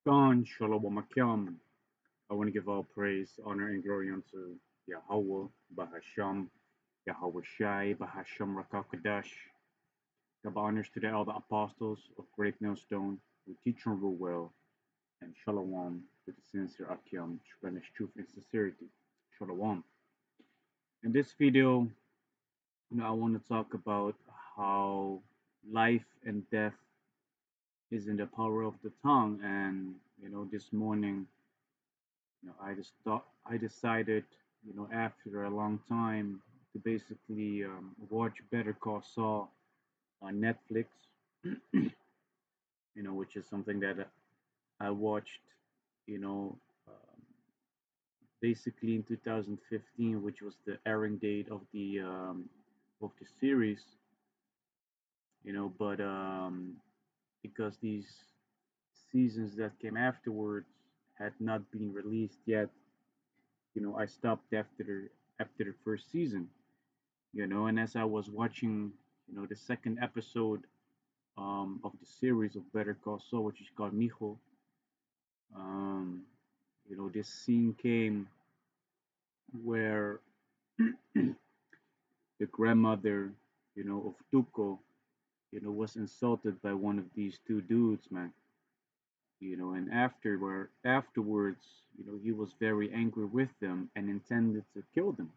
Khan Shalom Akim. I want to give all praise, honor, and glory unto Yahweh, Bahasham, Yahweh Shai, Bahasham Rakakadash. Give honors to all the apostles of Great Millstone who teach and rule well, and Shalom with the sincere Akim, Spanish truth and sincerity. Shalom. In this video, I want to talk about how life and death is in the power of the tongue, and this morning I decided, after a long time to basically watch Better Call Saul on Netflix, which is something that I watched, you know, um, basically in 2015, which was the airing date of the series, but because these seasons that came afterwards had not been released yet, I stopped after the first season. And as I was watching, the second episode of the series of Better Call Saul, which is called Mijo, um, this scene came where the grandmother, of Tuco, was insulted by one of these two dudes, man. And afterwards, he was very angry with them and intended to kill them.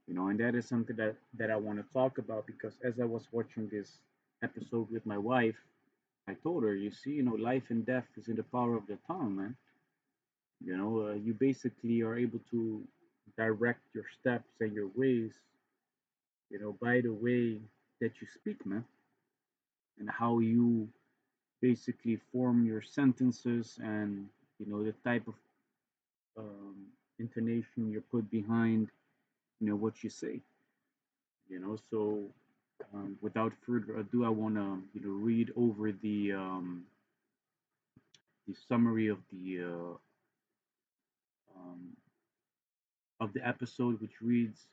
And that is something that I want to talk about because as I was watching this episode with my wife, I told her, you see, life and death is in the power of the tongue, man. You basically are able to direct your steps and your ways, by the way that you speak, man, and how you basically form your sentences and, the type of um, intonation you put behind, what you say, So, without further ado, I want to, read over the summary um, of the episode, which reads,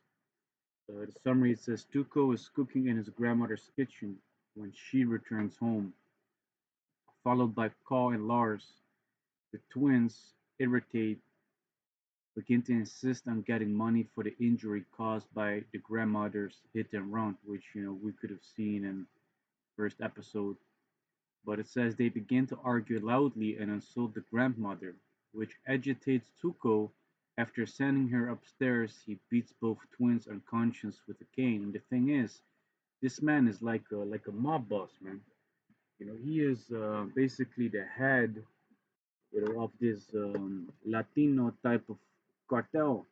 the summary says Tuco is cooking in his grandmother's kitchen when she returns home, followed by Carl and Lars. The twins, irritated, begin to insist on getting money for the injury caused by the grandmother's hit and run, which we could have seen in first episode. But it says they begin to argue loudly and insult the grandmother, which agitates Tuco. After sending her upstairs, he beats both twins unconscious with a cane. And the thing is, this man is like a mob boss, man. He is basically the head, of this Latino type of cartel.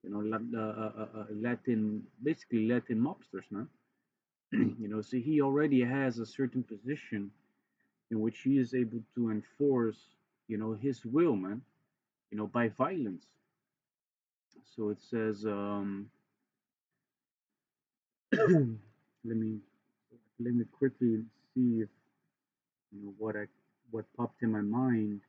Latin, basically Latin mobsters, man. So he already has a certain position in which he is able to enforce, his will, man. By violence. So it says, let me let me quickly see if what popped in my mind.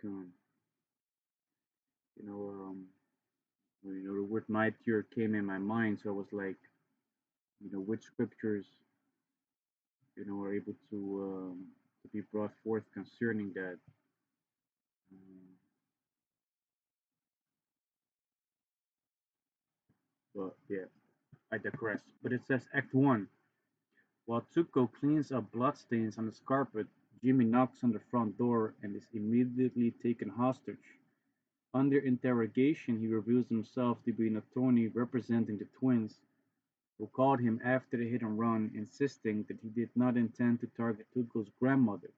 Um, you know, um, the word mightier came in my mind, so I was like, which scriptures, are able to be brought forth concerning that. Um, but yeah, I digress. But it says Act One. While Tuco cleans up bloodstains on his carpet, Jimmy knocks on the front door and is immediately taken hostage. Under interrogation, he reveals himself to be an attorney representing the twins, who called him after the hit and run, insisting that he did not intend to target Tuco's grandmother.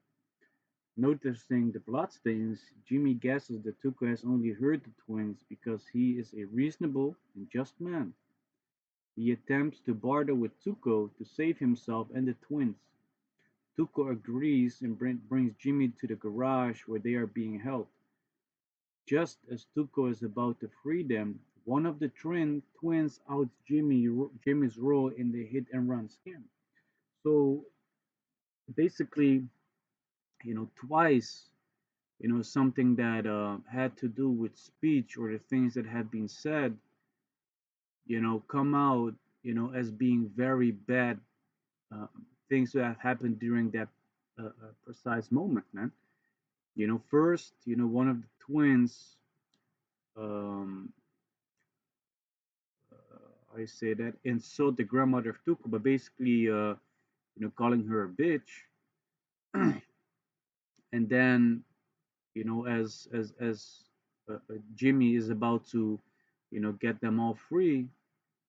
Noticing the bloodstains, Jimmy guesses that Tuco has only hurt the twins because he is a reasonable and just man. He attempts to barter with Tuco to save himself and the twins. Tuco agrees and brings Jimmy to the garage where they are being held. Just as Tuco is about to free them, one of the twins outs Jimmy's role in the hit and run scam. So basically, twice, something that had to do with speech or the things that had been said, come out, as being very bad uh, things that have happened during that precise moment, man. First, one of the twins, um, I say that, insult the grandmother of Tuco, but basically, calling her a bitch. And then, as Jimmy is about to, get them all free,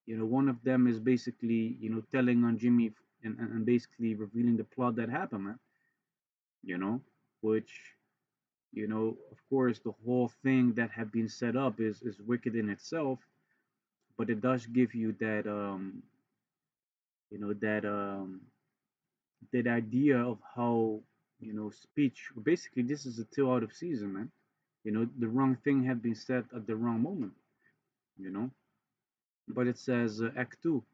one of them is basically, telling on Jimmy and basically revealing the plot that happened, man. You know, which, of course, the whole thing that had been set up is wicked in itself, but it does give you that, you know, that um, that idea of how, speech. Basically, this is a two out of season, man. The wrong thing had been said at the wrong moment. You know, but it says Act Two.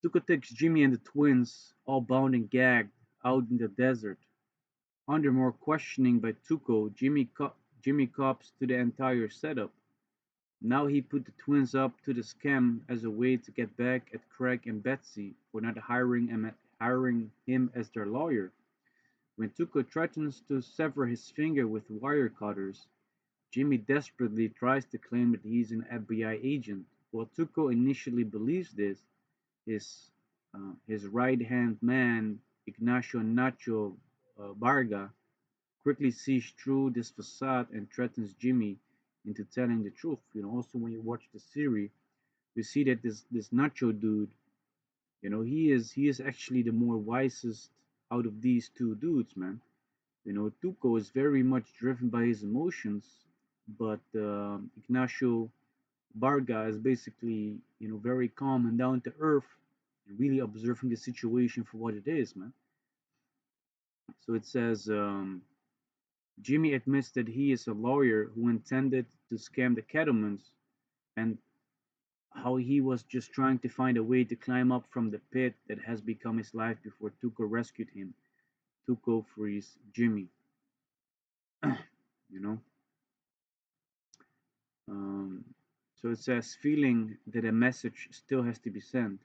Tuco takes Jimmy and the twins, all bound and gagged, out in the desert. Under more questioning by Tuco, Jimmy cops to the entire setup. Now he put the twins up to the scam as a way to get back at Craig and Betsy for not hiring him as their lawyer. When Tuco threatens to sever his finger with wire cutters, Jimmy desperately tries to claim that he's an FBI agent. While Tuco initially believes this, his right-hand man, Ignacio Nacho Barga, quickly sees through this facade and threatens Jimmy into telling the truth. Also when you watch the series, you see that this Nacho dude, he is actually the more wisest out of these two dudes, man. Tuco is very much driven by his emotions, but Ignacio Barga is basically, very calm and down to earth, and really observing the situation for what it is, man. So it says Jimmy admits that he is a lawyer who intended to scam the Cattlemans and how he was just trying to find a way to climb up from the pit that has become his life before Tuco rescued him. Tuco frees Jimmy. you know. Um, so it says, feeling that a message still has to be sent.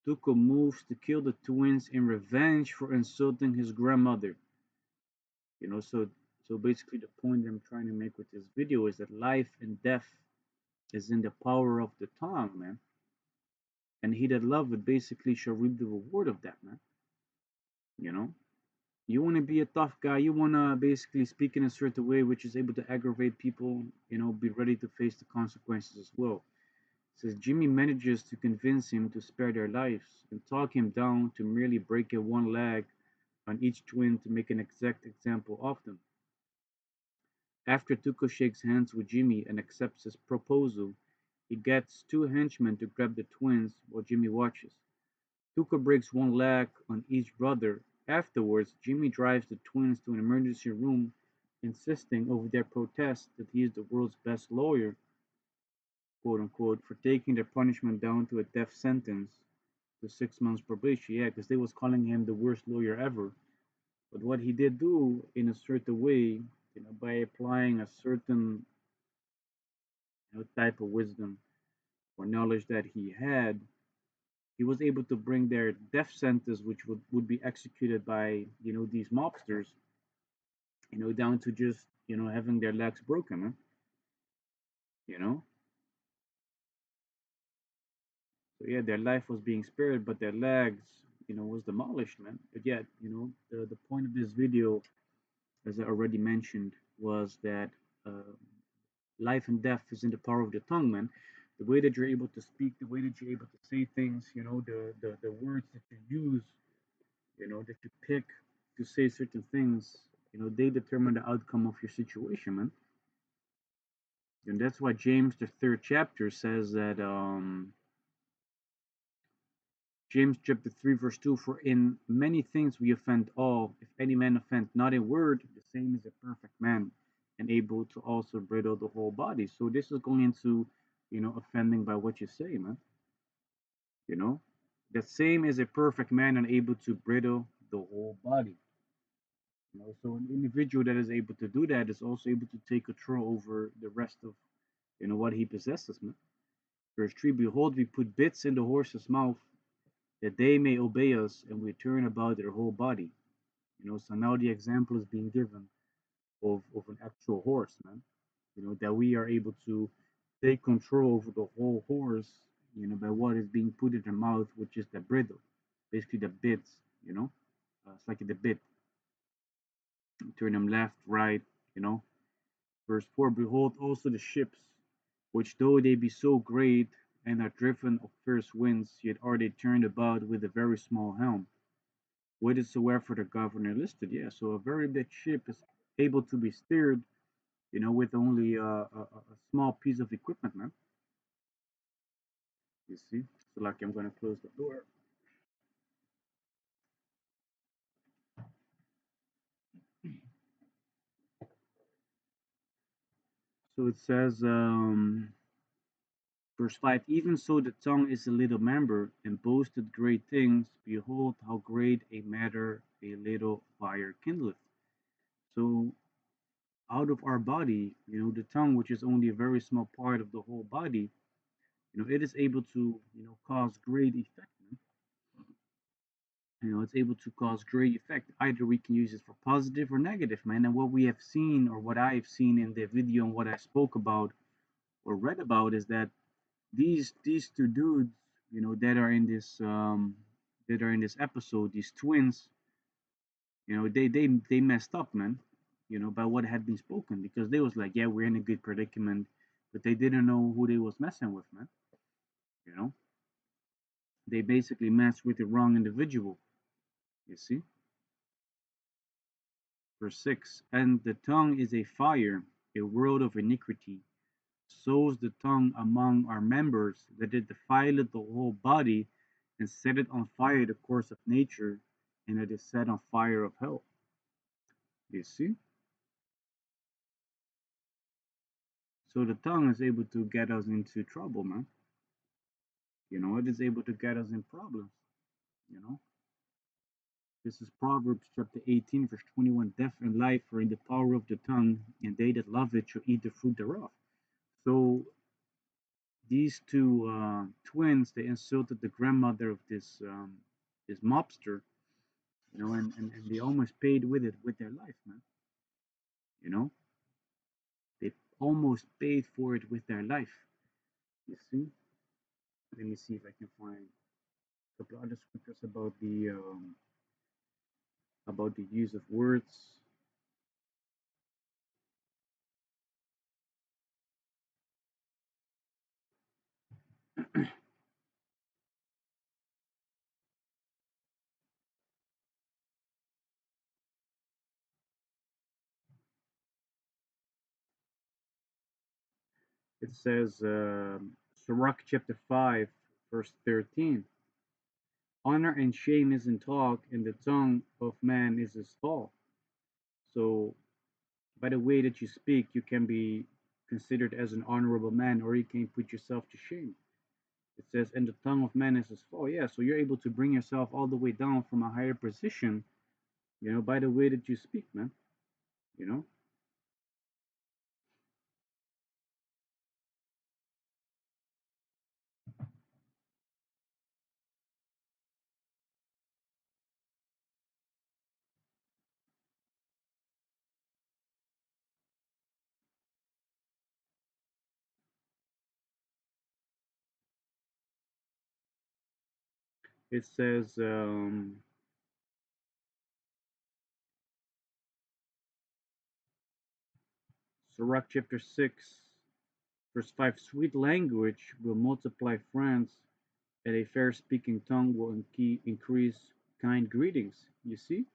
Tuco moves to kill the twins in revenge for insulting his grandmother. So basically the point I'm trying to make with this video is that life and death is in the power of the tongue, man. And he that loveth basically shall reap the reward of that, man. You know? You want to be a tough guy, you want to basically speak in a certain way which is able to aggravate people, be ready to face the consequences as well. It says Jimmy manages to convince him to spare their lives and talk him down to merely break a one leg on each twin to make an exact example of them. After Tuco shakes hands with Jimmy and accepts his proposal, he gets two henchmen to grab the twins while Jimmy watches. Tuco breaks one leg on each brother. Afterwards, Jimmy drives the twins to an emergency room, insisting over their protest that he is the world's best lawyer, quote unquote, for taking their punishment down to a death sentence to 6 months probation. Yeah, because they was calling him the worst lawyer ever. But what he did do in a certain way, by applying a certain type of wisdom or knowledge that he was able to bring their death sentence, which would be executed by these mobsters, down to just having their legs broken, huh? you know. So yeah, their life was being spared, but their legs, was demolished, man. But yet, the point of this video, as I already mentioned, was that uh, life and death is in the power of the tongue, man. The way that you're able to speak, the way that you're able to say things, the words that you use, that you pick to say certain things, they determine the outcome of your situation, man. And that's why James, the third chapter, says that James chapter 3 verse 2, for in many things we offend all. If any man offend not in word, the same is a perfect man and able to also bridle the whole body. So this is going into, offending by what you say, man. You know, the same is a perfect man and able to bridle the whole body. So an individual that is able to do that is also able to take control over the rest of, what he possesses, man. Verse 3, behold, we put bits in the horse's mouth that they may obey us, and we turn about their whole body. So now the example is being given of an actual horse, man. That we are able to take control over the whole horse, by what is being put in their mouth, which is the bridle, basically the bits, you know. It's like the bit. Turn them left, right, you know. Verse 4, behold also the ships, which though they be so great and are driven of fierce winds, yet are they turned about with a very small helm, whithersoever the governor listed. Yeah, so a very big ship is able to be steered, with only a small piece of equipment, man. You see? So, like, I'm going to close the door. So it says, verse 5, even so the tongue is a little member and boasted great things. Behold, how great a matter a little fire kindleth. So, out of our body, the tongue, which is only a very small part of the whole body, it is able to, cause great effect. It's able to cause great effect. Either we can use it for positive or negative, man. And what we have seen, or what I've seen in the video and what I spoke about or read about, is that these two dudes, that are in this episode, these twins, they messed up, man. By what had been spoken, because they was like, yeah, we're in a good predicament, but they didn't know who they was messing with, man. You know, they basically messed with the wrong individual. You see. Verse 6, and the tongue is a fire, a world of iniquity. So is the tongue among our members, that it defileth the whole body, and setteth on fire the course of nature, and it is set on fire of hell. You see? So the tongue is able to get us into trouble, man. It is able to get us in problems. You know? This is Proverbs chapter 18, verse 21. Death and life are in the power of the tongue, and they that love it shall eat the fruit thereof. So these two twins, they insulted the grandmother of this mobster, and they almost paid with it with their life, man. You know, they almost paid for it with their life. You see? Let me see if I can find a couple other scriptures about the use of words. It says, Sirach chapter 5, verse 13. Honor and shame is in talk, and the tongue of man is his fall. So, by the way that you speak, you can be considered as an honorable man, or you can put yourself to shame. It says, and the tongue of man is his fall. Yeah, so you're able to bring yourself all the way down from a higher position, by the way that you speak, man. You know, it says, Sirach chapter 6, verse 5, sweet language will multiply friends, and a fair speaking tongue will increase kind greetings. You see?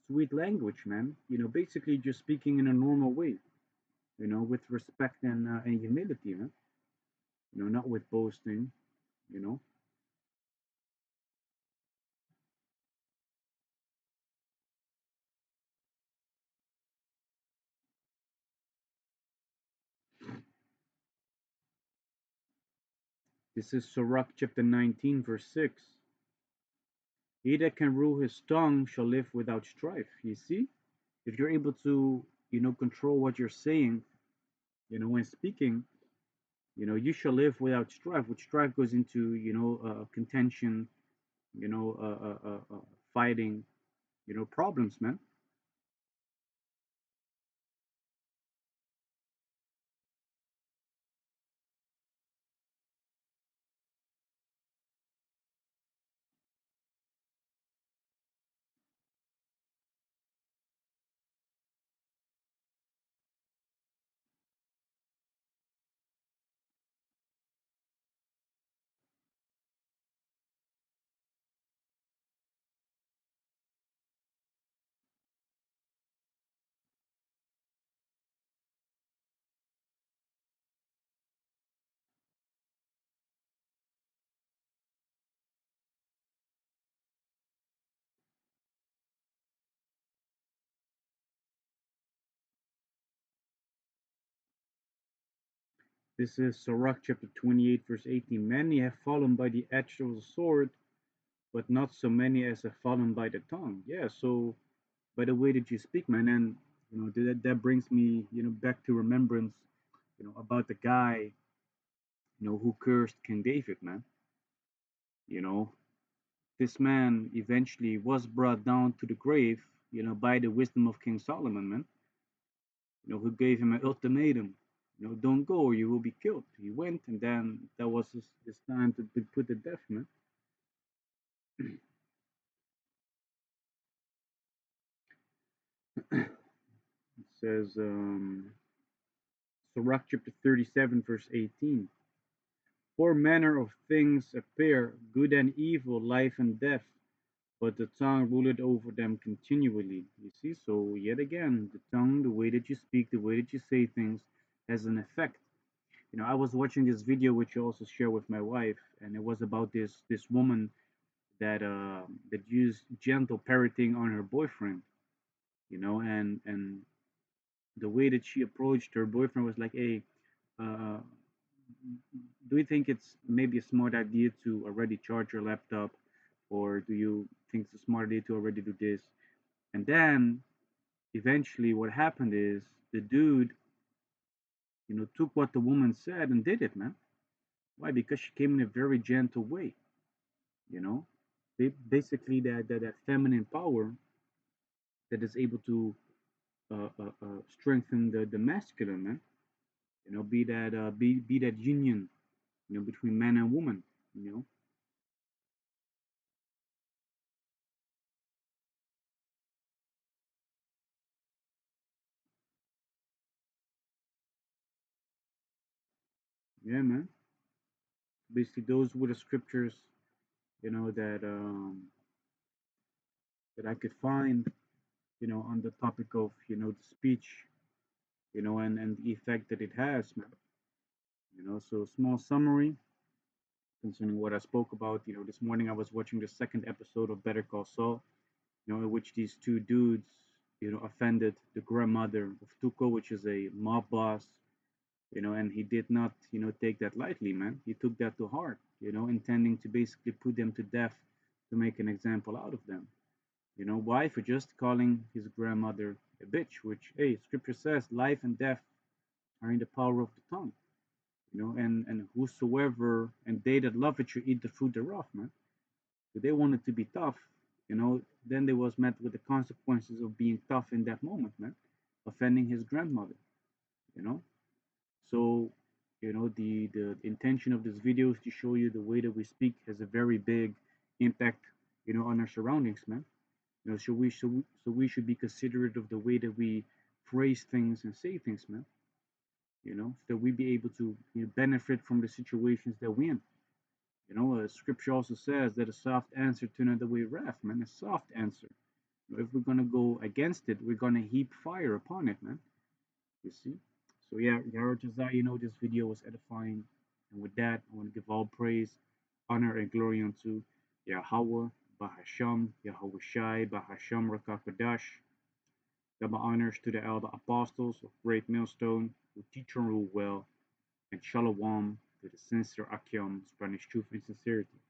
Sweet language, man. Basically just speaking in a normal way, with respect and humility, man. Not with boasting, you know. This is Sirach chapter 19, verse 6. He that can rule his tongue shall live without strife. You see? If you're able to, control what you're saying, when speaking, you shall live without strife, which strife goes into, contention, you know, fighting, problems, man. This is Sirach chapter 28, verse 18. Many have fallen by the edge of the sword, but not so many as have fallen by the tongue. Yeah, so by the way that you speak, man, and that brings me, back to remembrance, about the guy, who cursed King David, man. You know, this man eventually was brought down to the grave, by the wisdom of King Solomon, man. Who gave him an ultimatum. Don't go or you will be killed. He went, and then that was his time to be put to death, man. It says, Sirach chapter 37, verse 18. Four manner of things appear, good and evil, life and death, but the tongue ruleth over them continually. You see, so yet again, the tongue, the way that you speak, the way that you say things, has an effect. I was watching this video which I also share with my wife, and it was about this woman that used gentle parenting on her boyfriend. And the way that she approached her boyfriend was like, "Hey, uh, do you think it's maybe a smart idea to already charge your laptop, or do you think it's a smart idea to already do this?" And then eventually, what happened is the dude, took what the woman said and did it, man. Why? Because she came in a very gentle way. You know, basically that feminine power that is able to strengthen the masculine, man. Be that union, between man and woman. You know, yeah, man. Basically, those were the scriptures, that I could find, on the topic of the speech, and the effect that it has, man. So small summary concerning what I spoke about. This morning I was watching the second episode of Better Call Saul, in which these two dudes, offended the grandmother of Tuco, which is a mob boss, and he did not, take that lightly, man. He took that to heart, intending to basically put them to death to make an example out of them. Why? For just calling his grandmother a bitch, which, hey, scripture says life and death are in the power of the tongue, and whosoever, and they that love it should eat the fruit thereof, man. If they wanted to be tough, then they was met with the consequences of being tough in that moment, man, offending his grandmother, you know. So, the intention of this video is to show you the way that we speak has a very big impact, on our surroundings, man. So we should be considerate of the way that we phrase things and say things, man. So that we be able to benefit from the situations that we in. Scripture also says that a soft answer turneth away wrath, man. A soft answer. If we're gonna go against it, we're gonna heap fire upon it, man. You see? So yeah, Yarochazai, this video was edifying. And with that, I want to give all praise, honor, and glory unto Yahweh, Bahasham, Yahweh Shai, Bahasham Rakakadash. Double honors to the elder apostles of Great Millstone, who teach and rule well, and Shalom to the sinister Akyom, Spanish truth and sincerity.